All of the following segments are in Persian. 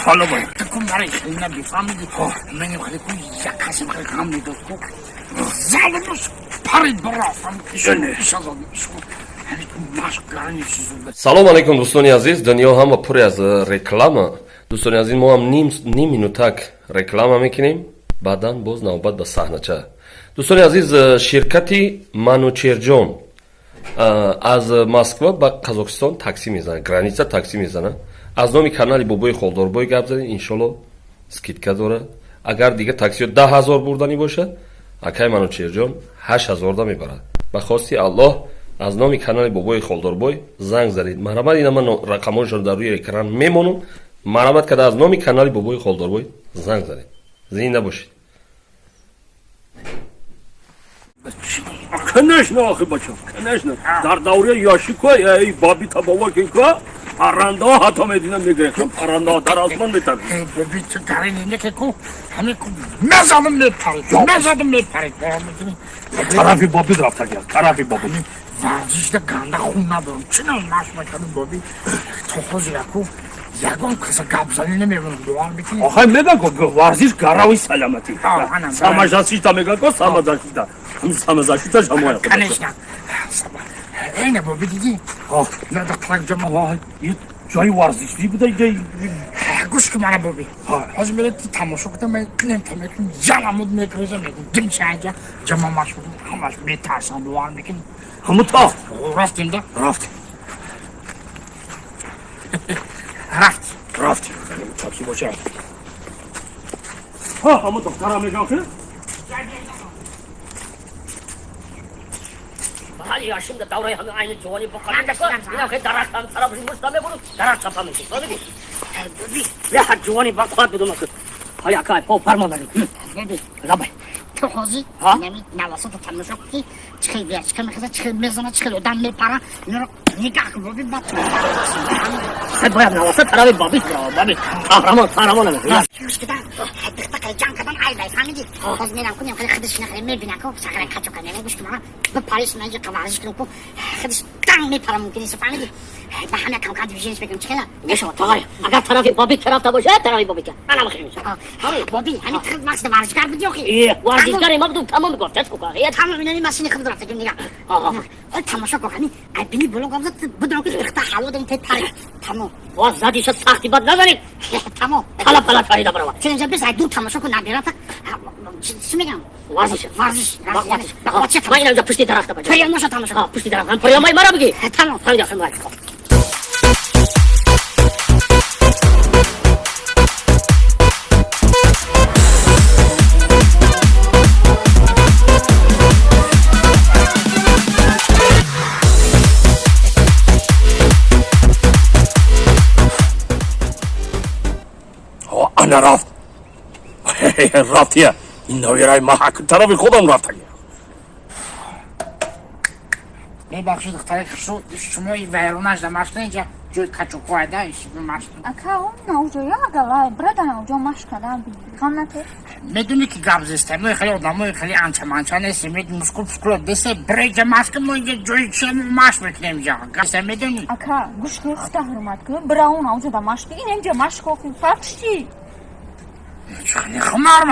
حالا باید تکون برای خیلی نبیفهمیدی من خیلی کن یکسی خیلی کم میداد زالمش پرید برافم ایش از آدم ایش کن همین کن مشق گرانی چیزو بس салом алейкум дӯстони азиз, дунё ҳама пур аз реклама. Дӯстони азиз, мо ҳам ним минутак реклама мекунем, баъдан боз навбат ба саҳнача. Дӯстони азиз, ширкати Манучерҷон аз Москва ба Қазоқистон такси мезанад, граница такси мезанад. Аз номи канали Бобои Холдорбой гап задем, иншолло скидка дорад. Агар дигар таксиё 10,000 бурдани бошад, акай Манучерҷон 8,000 да мебарад. Ба хости Аллоҳ аз номи канали Бобои Холдорбой занг заред. Марҳамат, ина ман рақамонашон дар рӯи экран мемонам. Марҳамат карда аз номи канали Бобои Холдорбой занг заред. Зинда бошед. Конечно, ахи бачам, конечно. Дар давраи Яшикой, эй, баби табавакинка, паррандаҳо ҳатто мединам мегирехтам, паррандаҳо дар осмон метарид. ببین تو دارین اینه که کو همه کو مزادم میپرید طرفی بابی رفته گرد، طرفی بابی. ورزش ده گنده خون ندارم چه نماش میکنم بابی تو خوز یکو یگان کسا گبزنی نمیبونم دوان بکنی آخه میگه که ورزش گراوی سلامتی. سامزاشیتا میگه که سامزاشیتا. همین سامزاشیتا جمعه. کنشنا اینه بابی دیدی نه دقیق جمعه جای ورزشی بوده جای گوش که منه بابی از میره تماشا کردم من نمیتونم جلمود میکریزم میگم دیم شنجا جمعه ماش بودم همش میترسم دوان بکنی همون تا رفتیم ده رفت تاکسی باشه همون دخترم میگم که حالی هاشم در دوره همه عین جوانی بکنم اینا که درخت هم طرفش مستمه برو درخت هم میشه تو ببین یه هر جوانی بخواد بدون که حالی اکای پا فرمان داریم ببین رابع تو خوزی نمی نواسط تماشا کنی چخیل بیار چخیل میخواد چخیل میزنه چخیل آدم میپره اینا رو نگاه کن ببین بعد خیلی باید نواسط طرف بابی بابی قهرمان نمیشه گوش کدن بختک جان کدن ای بای فهمیدی از میرم کنیم خیلی خودش نخیلی میبینه که سخره کچو کنه گوش کنم به پاریس میگه قوارش کنم که خودش دنگ میپره ممکنی فهمیدی به همه کم کادو جنس بگم چخیل نشو تغیر اگر طرف بابی طرف باشه طرف بابی که انا بخیر میشه بابی همین خود مقصد ورزشکار بدی آخی ورزشکاری ما بدون تمام گفت کو که تمام اینانی ماشین خود رفته که نگاه تماشا کن همین بینی بلو گفت بدون که اختا حوا دم تپری تمام واز زدیش سختی بد نزنید تمام حالا کاری دارم چه اینجا بس دو تماشا کن نبیره تا چی میگم ورزش بخواد ما اینجا پشتی درخت باشه پریام نشو تماشا کن پشتی درخت پریامای مرا بگی تمام خیلی داشتم باید انا رفت یه این نویرای محک طرف خودم رفت ببخشید دختر خسرو شما این ویرونش در مشکل اینجا جوی کچو قاعده ایشی به مشکل اکا اون نوجویا اگلای برادر نوجو مشکل هم خانه میدونی که گبز استموی خیلی آدموی خیلی انچه منچه نیستی میدونی مسکول دسته بریج مشکل ما اینجا جوی چه مشکل کنیم اینجا گبز میدونی اکا گوش که اختا حرمت کنیم براون نوجو در مشکل این اینجا مشکل کنیم فرقش چی؟ خمار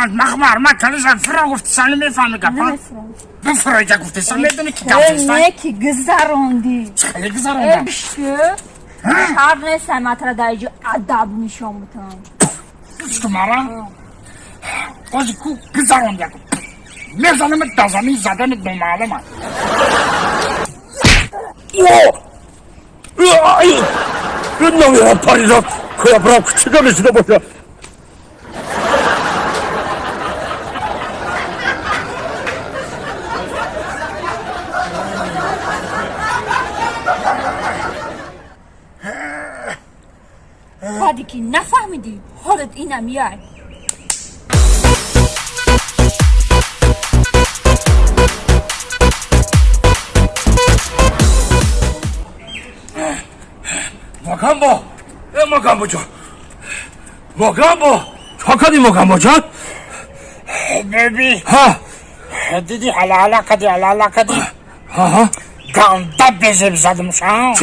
من کلیزم فرا گفت سالی میفهمی گفت بفرا اینجا گفتی سالی میدونی که گبز است نه که گذروندی خیلی گذروندم اشکه شر نیست مطرح در اینجا ادب نشان بتونم گوش که مرا قاضی کو گذروندی میزنم دازمی زدن دو معلوم هست این نویرای پریزاد که برام کچگه نشده باشه بعدی که نفهمیدی حالت اینم یای ماگامبو جان ماگامبو چه کردی ماگامبو جان بیبی دیدی حالا کدی ها گنده بزم زدم شام